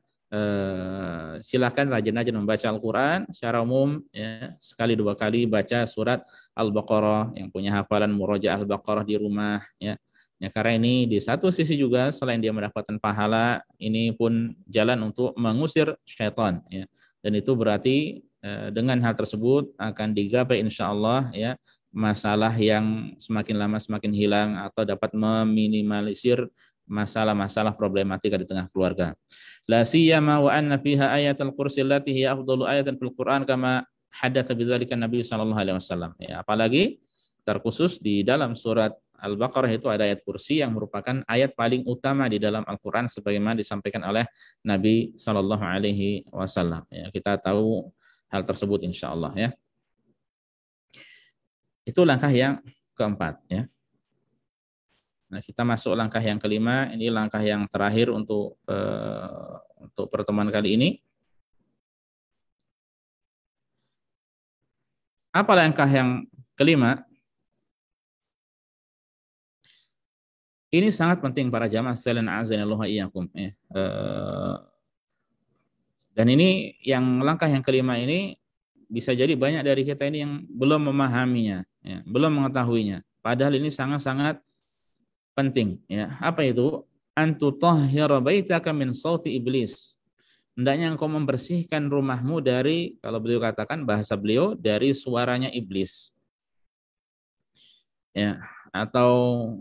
silakan rajin-rajin membaca Al-Quran secara umum, ya, sekali dua kali baca surat Al-Baqarah, yang punya hafalan murojaah Al-Baqarah di rumah, ya. Ya, karena ini di satu sisi juga selain dia mendapatkan pahala, ini pun jalan untuk mengusir syaitan, ya. Dan itu berarti dengan hal tersebut akan digapai insya Allah, ya, masalah yang semakin lama semakin hilang, atau dapat meminimalisir masalah-masalah problematika di tengah keluarga. La siyama wa anna fiha ayatul kursi allati hiya afdalu ayatin fil Qur'an kama hadatsa bidzalika Nabi sallallahu alaihi wasallam. Ya, apalagi terkhusus di dalam surat Al-Baqarah itu ada ayat kursi yang merupakan ayat paling utama di dalam Al-Quran sebagaimana disampaikan oleh Nabi Sallallahu Alaihi Wasallam. Ya, kita tahu hal tersebut insya Allah, ya. Itu langkah yang keempat, ya. Nah, kita masuk langkah yang kelima. Ini langkah yang terakhir untuk pertemuan kali ini. Apa langkah yang kelima? Ini sangat penting para jamaah sekalian azanillahu wa iyyakum, ya. Dan ini yang langkah yang kelima ini bisa jadi banyak dari kita ini yang belum memahaminya, ya, belum mengetahuinya. Padahal ini sangat-sangat penting, ya. Apa itu? Antutahhira baitaka min sauti iblis. Hendaknya engkau membersihkan rumahmu dari, kalau beliau katakan bahasa beliau, dari suaranya iblis. Ya, atau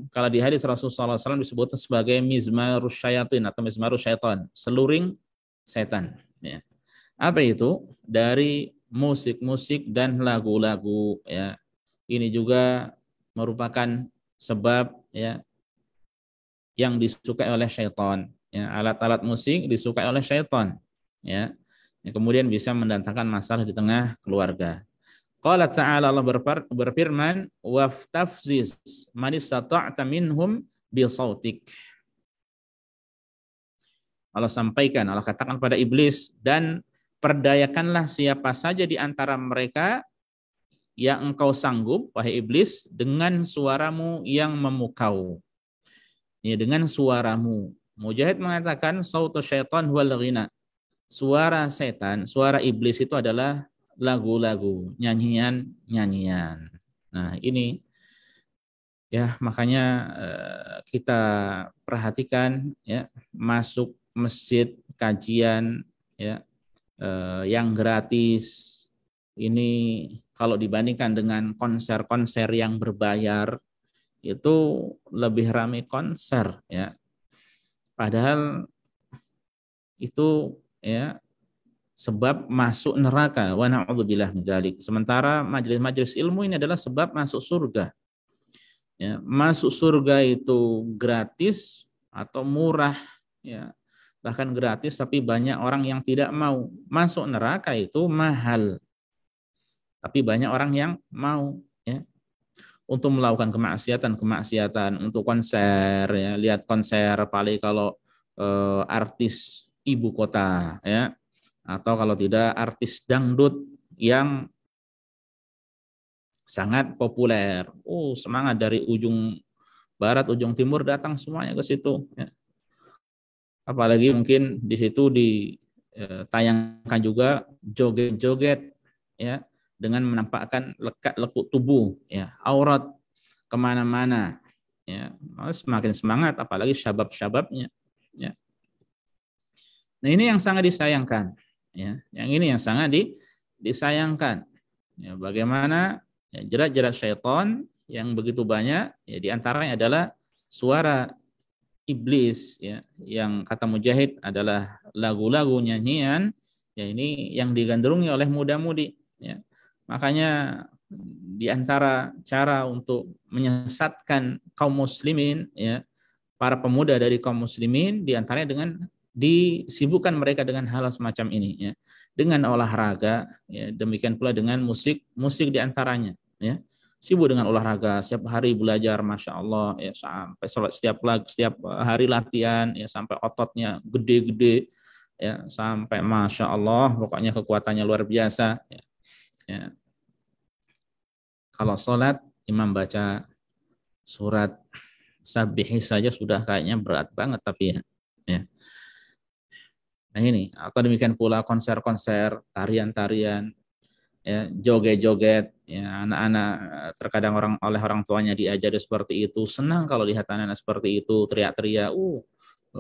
kalau di hadis Rasulullah SAW disebutkan sebagai mizmarus syayatin atau mizmarus syaitan, seluring setan. Ya. Apa itu? Dari musik-musik dan lagu-lagu. Ya. Ini juga merupakan sebab ya yang disukai oleh syaitan. Ya, alat-alat musik disukai oleh syaitan. Ya, yang kemudian bisa mendatangkan masalah di tengah keluarga. Qala ta'ala, Allah berfirman, waftafziz man istata'ta minhum bisautik. Allah sampaikan, Allah katakan pada iblis, dan perdayakanlah siapa saja di antara mereka yang engkau sanggup, wahai iblis, dengan suaramu yang memukau. Ya, dengan suaramu. Mujahid mengatakan sautu syaitan wal ghina. Suara setan, suara iblis itu adalah lagu-lagu, nyanyian-nyanyian. Nah, ini ya makanya kita perhatikan ya, masuk masjid kajian ya yang gratis ini kalau dibandingkan dengan konser-konser yang berbayar itu lebih ramai konser ya. Padahal itu ya sebab masuk neraka, wa na'udzubillah min dzalik. Sementara majelis-majelis ilmu ini adalah sebab masuk surga. Ya, masuk surga itu gratis atau murah ya. Bahkan gratis tapi banyak orang yang tidak mau. Masuk neraka itu mahal. Tapi banyak orang yang mau ya. Untuk melakukan kemaksiatan, untuk konser ya, lihat konser paling kalau artis ibu kota ya, atau kalau tidak artis dangdut yang sangat populer. Semangat dari ujung barat, ujung timur datang semuanya ke situ ya. Apalagi mungkin di situ ditayangkan juga joget-joget ya, dengan menampakkan lekuk tubuh ya, aurat kemana-mana ya, semakin semangat apalagi syabab-syababnya ya. Nah, ini yang sangat disayangkan ya, yang ini yang sangat disayangkan ya, bagaimana ya, jerat-jerat syaitan yang begitu banyak ya, diantaranya adalah suara iblis ya, yang kata Mujahid adalah lagu-lagu nyanyian ya, ini yang digandrungi oleh muda-mudi ya. Makanya di antara cara untuk menyesatkan kaum muslimin ya, para pemuda dari kaum muslimin di antaranya dengan disibukkan mereka dengan hal semacam ini ya, dengan olahraga ya, demikian pula dengan musik di antaranya ya. Sibuk dengan olahraga, setiap hari belajar, masya Allah ya, sampai sholat setiap hari latihan ya, sampai ototnya gede-gede ya, sampai masya Allah pokoknya kekuatannya luar biasa ya. Ya. Kalau sholat imam baca surat Sabbih saja sudah kayaknya berat banget tapi ya. Nah ini, atau demikian pula konser-konser, tarian-tarian, ya, joget-joget, ya, anak-anak terkadang oleh orang tuanya diajari seperti itu, senang kalau lihat anak-anak seperti itu teriak-teriak,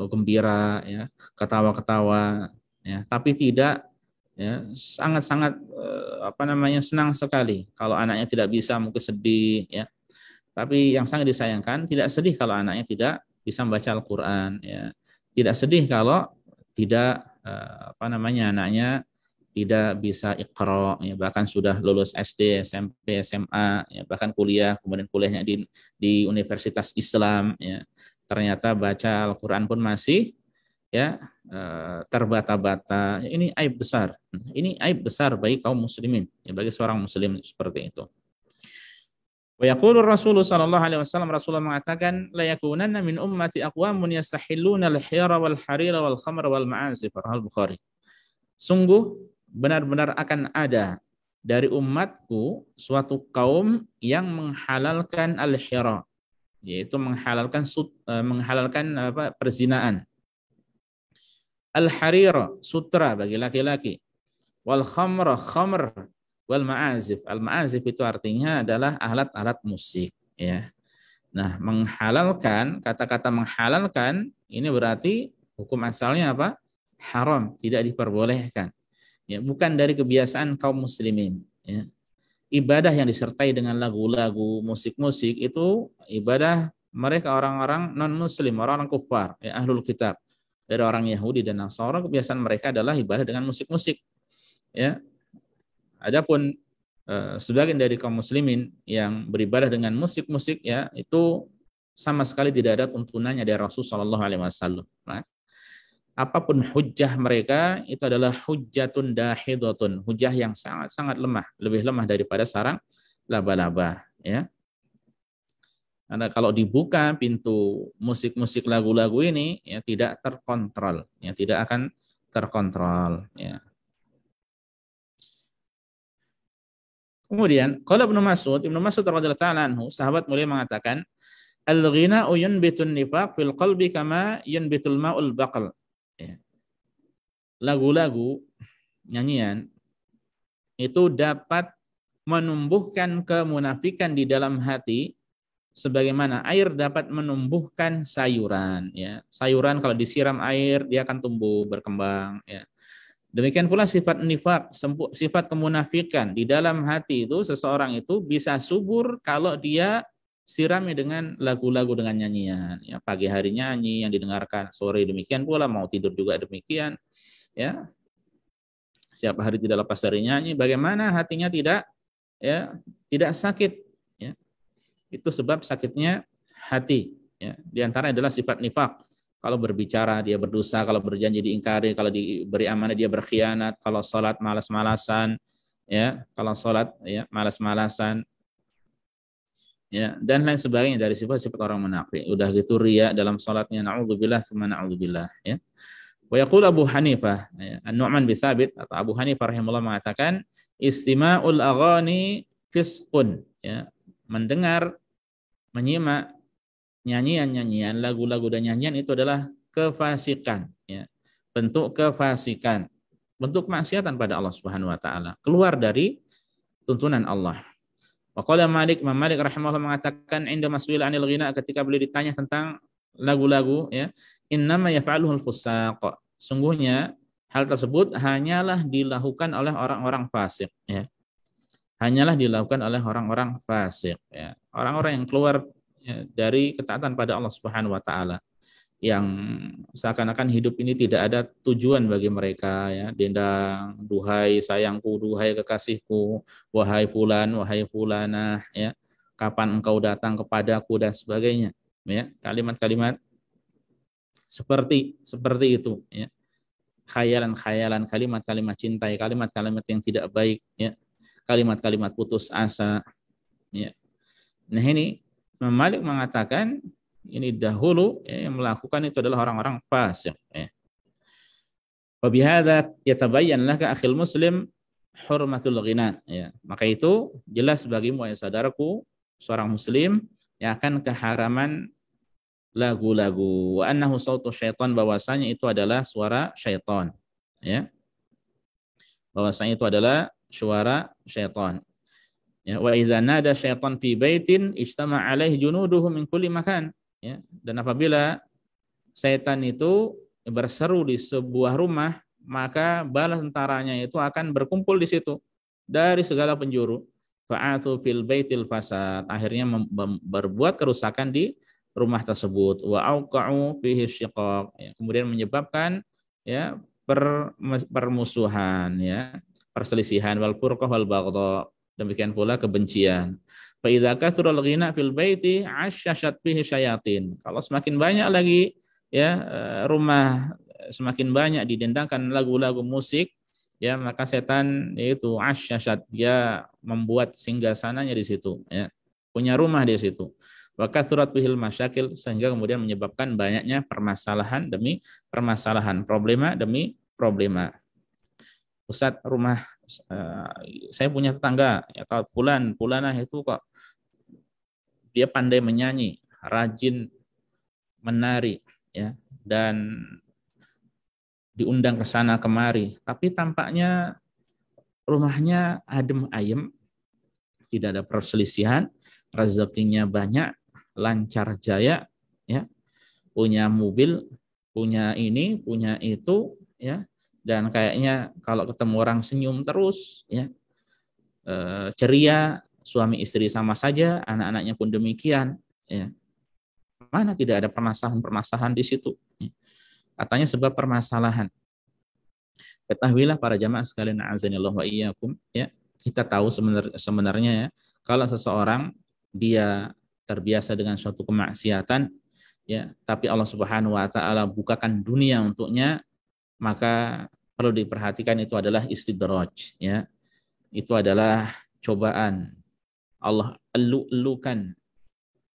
gembira, ya, ketawa-ketawa, ya, tapi tidak, ya, sangat-sangat senang sekali kalau anaknya tidak bisa, mungkin sedih, ya, tapi yang sangat disayangkan tidak sedih kalau anaknya tidak bisa membaca Al-Quran, ya, tidak sedih kalau tidak anaknya tidak bisa Iqra, ya, bahkan sudah lulus SD, SMP, SMA, ya, bahkan kuliah, kemudian kuliahnya di Universitas Islam, ya, ternyata baca Al-Quran pun masih ya terbata-bata. Ini aib besar. Ini aib besar bagi kaum muslimin, ya, bagi seorang muslim seperti itu. Wa yaqulu Rasulullah sallallahu alaihi wasallam, Rasulullah mengatakan la yakunanna min ummati aqwamun yastahilluna al-hira wal harira wal khamra wal ma'azif, Al-Bukhari. Sungguh benar-benar akan ada dari umatku suatu kaum yang menghalalkan al-hira, yaitu menghalalkan perzinaan. Al-harira, sutra bagi laki-laki. Wal khamr, wal ma'azif. Al-ma'azif itu artinya adalah alat-alat musik, ya. Nah, menghalalkan, kata-kata menghalalkan ini berarti hukum asalnya apa? Haram, tidak diperbolehkan. Ya, bukan dari kebiasaan kaum muslimin, ya. Ibadah yang disertai dengan lagu-lagu, musik-musik itu ibadah mereka orang-orang non-muslim, orang-orang kufar, ya, ahlul kitab. Dari orang Yahudi dan Nasara, kebiasaan mereka adalah ibadah dengan musik-musik. Ya. Adapun sebagian dari kaum muslimin yang beribadah dengan musik-musik ya itu sama sekali tidak ada tuntunannya dari Rasul Shallallahu Alaihi Wasallam. Nah, apapun hujjah mereka itu adalah hujjatun dahidatun, hujjah yang sangat-sangat lemah, lebih lemah daripada sarang laba-laba. Ya, karena kalau dibuka pintu musik-musik lagu-lagu ini ya tidak terkontrol, ya tidak akan terkontrol. Ya. Kemudian, kalau Ibnu Mas'ud radhiyallahu ta'ala anhu, sahabat mulia mengatakan, al-ghina'u yunbitun nifaq fil qalbi kama yunbitul ma'ul baqal. Ya. Lagu-lagu, nyanyian itu dapat menumbuhkan kemunafikan di dalam hati sebagaimana air dapat menumbuhkan sayuran ya. Sayuran kalau disiram air dia akan tumbuh berkembang ya. Demikian pula sifat nifaq, sifat kemunafikan di dalam hati itu seseorang itu bisa subur kalau dia sirami dengan lagu-lagu dengan nyanyian ya. Pagi hari nyanyi yang didengarkan, sore demikian pula, mau tidur juga demikian ya. Setiap hari tidak lepas dari nyanyi, bagaimana hatinya tidak ya tidak sakit ya. Itu sebab sakitnya hati ya. Di antara adalah sifat nifaq. Kalau berbicara dia berdosa, kalau berjanji diingkari, kalau diberi amanah dia berkhianat, kalau sholat malas-malasan ya, kalau sholat ya malas-malasan ya, dan lain sebagainya dari sifat-sifat orang munafik. Udah gitu riya dalam sholatnya, naudzubillah tsumma naudzubillah ya. Wa yaqul Abu Hanifah, ya, An-Nu'man bin Tsabit atau Abu Hanifah rahimahullah mengatakan istima'ul aghani fisqun ya, mendengar, menyimak nyanyian-nyanyian, lagu-lagu dan nyanyian itu adalah kefasikan ya. Bentuk kefasikan, bentuk maksiatan pada Allah Subhanahu wa taala, keluar dari tuntunan Allah. Wa qala Malik, Imam Malik rahimahullah mengatakan inda mas'ul 'anil ghina, ketika beliau ditanya tentang lagu-lagu ya, innama yaf'aluhul fusaq. Sungguhnya hal tersebut hanyalah dilakukan oleh orang-orang fasik ya. Hanyalah dilakukan oleh orang-orang fasik ya. Orang-orang yang keluar ya, dari ketaatan pada Allah Subhanahu wa taala, yang seakan-akan hidup ini tidak ada tujuan bagi mereka ya. Dendang, duhai sayangku, duhai kekasihku, wahai fulan, wahai fulanah ya. Kapan engkau datang kepadaku dan sebagainya ya. Kalimat-kalimat seperti itu ya. Khayalan-khayalan, kalimat-kalimat cintai, kalimat-kalimat yang tidak baik ya. Kalimat-kalimat putus asa ya. Nah ini Imam Malik mengatakan ini dahulu ya, yang melakukan itu adalah orang-orang fasik ya. Wa bihadza yatabayyan laka akhil muslim hurmatul ghina ya. Maka itu jelas bagimu ya saudaraku seorang muslim yang akan keharaman lagu-lagu, wa annahu sautu syaitan, bahwasanya itu adalah suara syaitan ya. Bahwasanya itu adalah suara syaitan. Ya, wa idza nada syaitan fi baitin ijtama alaihi junuduhu min kulli makan ya. Dan apabila setan itu berseru di sebuah rumah, maka bala tentaranya itu akan berkumpul di situ dari segala penjuru. Fa'athu fil baitil fasad, akhirnya berbuat kerusakan di rumah tersebut. Wa auqa'u fihi syiqaq ya. Kemudian menyebabkan ya permusuhan ya, perselisihan, wal furqah wal baghdha, demikian pula kebencian. Fa idza kathural ghina fil baiti asyashat fihi syayatin. Kalau semakin banyak lagi ya rumah, semakin banyak didendangkan lagu-lagu musik ya, maka setan yaitu asyashat, dia membuat singgasananya di situ ya, punya rumah di situ. Wa kathurat fihil masyakil, sehingga kemudian menyebabkan banyaknya permasalahan demi permasalahan, problema demi problema. Ustaz, rumah saya punya tetangga ya, kalau fulanah itu kok dia pandai menyanyi, rajin menari ya, dan diundang ke sana kemari, tapi tampaknya rumahnya adem ayem, tidak ada perselisihan, rezekinya banyak, lancar jaya ya, punya mobil, punya ini, punya itu ya, dan kayaknya kalau ketemu orang senyum terus ya, ceria, suami istri sama saja, anak-anaknya pun demikian ya. Mana tidak ada permasalahan-permasalahan di situ ya. Katanya sebab permasalahan. Ketahuilah para jamaah sekalian, azanillahu wa iyyakum ya, kita tahu sebenarnya ya, kalau seseorang dia terbiasa dengan suatu kemaksiatan, ya, tapi Allah Subhanahu wa taala bukakan dunia untuknya, maka perlu diperhatikan itu adalah istidraj, ya. Itu adalah cobaan. Allah elu-elukan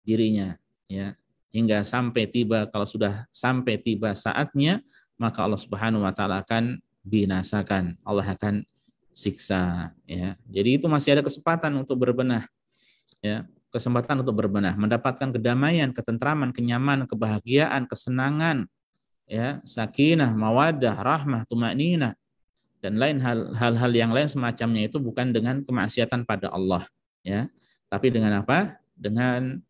dirinya, ya, hingga sampai tiba, kalau sudah sampai tiba saatnya, maka Allah Subhanahu wa taala akan binasakan, Allah akan siksa, ya. Jadi itu masih ada kesempatan untuk berbenah, ya, kesempatan untuk berbenah, mendapatkan kedamaian, ketentraman, kenyamanan, kebahagiaan, kesenangan, ya, sakinah, mawaddah, rahmah, tumaninah, dan lain hal-hal yang lain semacamnya, itu bukan dengan kemaksiatan pada Allah, ya, tapi dengan apa? Dengan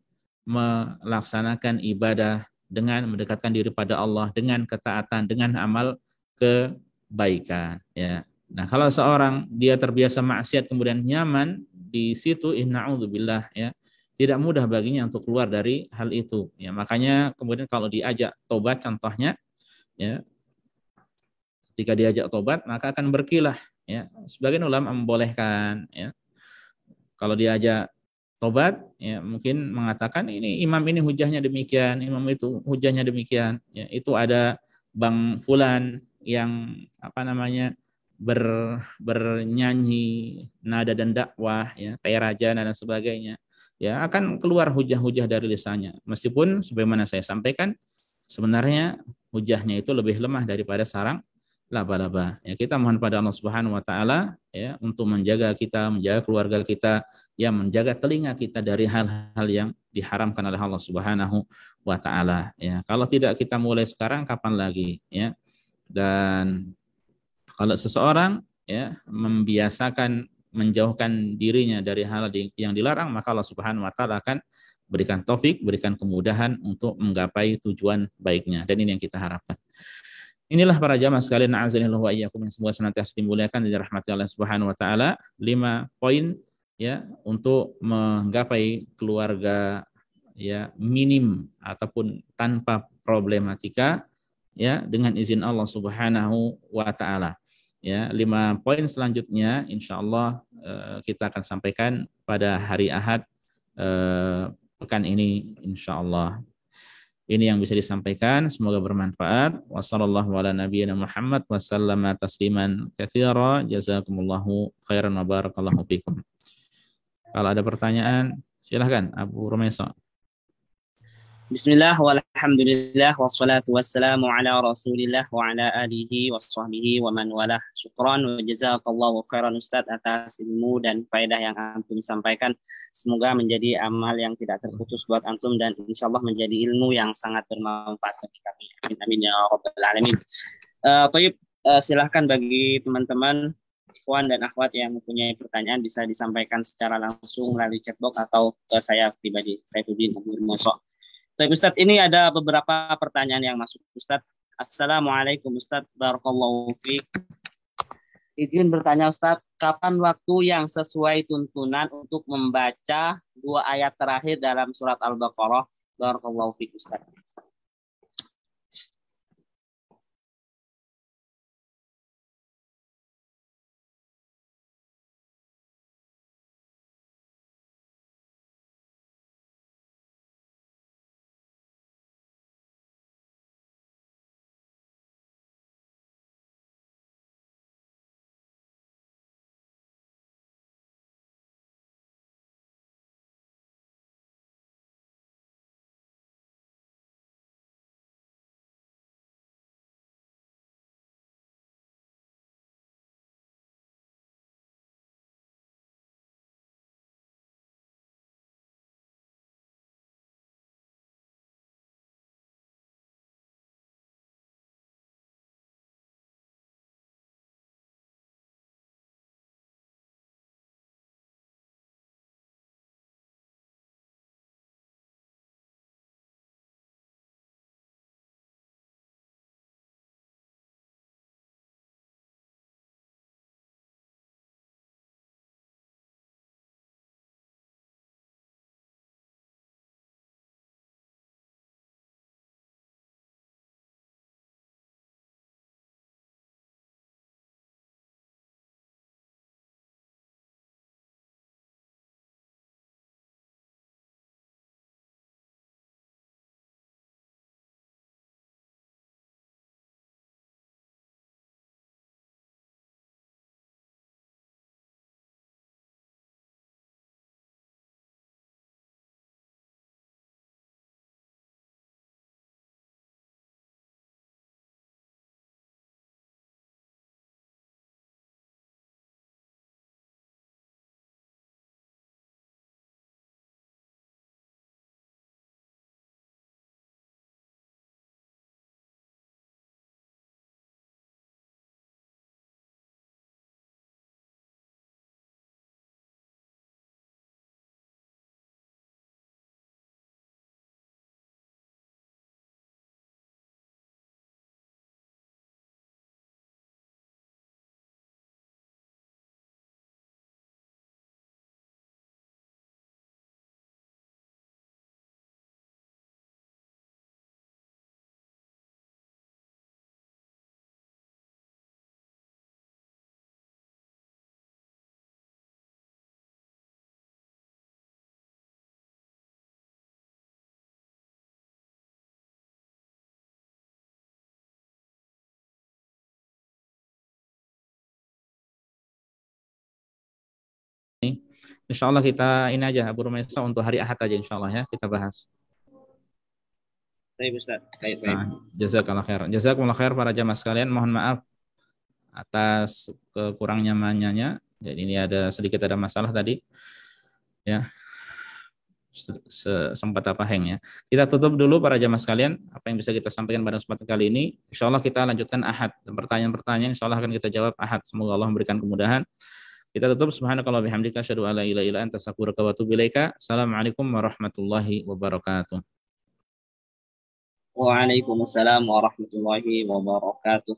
melaksanakan ibadah, dengan mendekatkan diri pada Allah, dengan ketaatan, dengan amal kebaikan, ya. Nah, kalau seorang dia terbiasa maksiat kemudian nyaman di situ, inna'udzubillah, ya, tidak mudah baginya untuk keluar dari hal itu, ya. Makanya kemudian kalau diajak tobat contohnya, ya, ketika diajak tobat maka akan berkilah, ya. Sebagian ulama membolehkan, ya. Kalau diajak tobat, ya, mungkin mengatakan ini imam ini hujahnya demikian, imam itu hujahnya demikian, ya. Itu ada Bang Fulan yang apa namanya bernyanyi nada dan dakwah, ya, kayak dan sebagainya, ya, akan keluar hujah-hujah dari lisannya, meskipun sebagaimana saya sampaikan sebenarnya hujahnya itu lebih lemah daripada sarang laba-laba. Ya, kita mohon pada Allah Subhanahu wa taala, ya, untuk menjaga kita, menjaga keluarga kita, ya, menjaga telinga kita dari hal-hal yang diharamkan oleh Allah Subhanahu wa taala, ya. Kalau tidak kita mulai sekarang kapan lagi, ya. Dan kalau seseorang, ya, membiasakan menjauhkan dirinya dari hal yang dilarang, maka Allah Subhanahu wa taala akan berikan taufik, berikan kemudahan untuk menggapai tujuan baiknya, dan ini yang kita harapkan. Inilah para jamaah sekalian, a'azanillahu wa iyyakum, yang semoga senantiasa dimuliakan dan dirahmati Allah Subhanahu wa taala. 5 poin, ya, untuk menggapai keluarga, ya, minim ataupun tanpa problematika, ya, dengan izin Allah Subhanahu wa taala. Ya, 5 poin selanjutnya insyaallah kita akan sampaikan pada hari Ahad pekan ini insyaallah. Ini yang bisa disampaikan, semoga bermanfaat. Wassallallahu ala nabiyyina Muhammad wasallama tasliman katsira. Jazakumullahu khairan wa barakallahu fikum. Kalau ada pertanyaan, silahkan Abu Rumeso. Bismillah walhamdulillah wassalatu wassalamu ala Rasulillah wa ala alihi washabbihi wa man walah. Syukran wa jazakallahu khairan Ustaz atas ilmu dan faedah yang antum sampaikan. Semoga menjadi amal yang tidak terputus buat antum dan insyaallah menjadi ilmu yang sangat bermanfaat bagi kami. Amin amin ya rabbal alamin. Silahkan bagi teman-teman ikhwan dan akhwat yang mempunyai pertanyaan bisa disampaikan secara langsung melalui chatbox atau ke saya pribadi, Saifuddin Abu Rumeso. Baik Ustadz, ini ada beberapa pertanyaan yang masuk Ustadz. Assalamualaikum Ustadz, barakallahu fiik. Izin bertanya Ustadz, kapan waktu yang sesuai tuntunan untuk membaca 2 ayat terakhir dalam surat Al-Baqarah? Barakallahu fiik Ustadz. insya Allah kita ini aja Abu Rumaisa untuk hari Ahad aja insya Allah ya kita bahas. Baik Ustaz. Baik. Jazakallah khair. Jazakumullah khair para jamaah sekalian. Mohon maaf atas kekurang nyamannya. Jadi ini sedikit ada masalah tadi. Ya. Sempat apa hang ya. Kita tutup dulu para jamaah sekalian. Apa yang bisa kita sampaikan pada kesempatan kali ini. Insya Allah kita lanjutkan Ahad. Pertanyaan-pertanyaan insya Allah akan kita jawab Ahad. Semoga Allah memberikan kemudahan. Kita tutup subhanakallah bihamdika asyhadu an la ilaha illa anta astaghfiruka wa atubu ilaika. Assalamualaikum warahmatullahi wabarakatuh. Waalaikumsalam warahmatullahi wabarakatuh.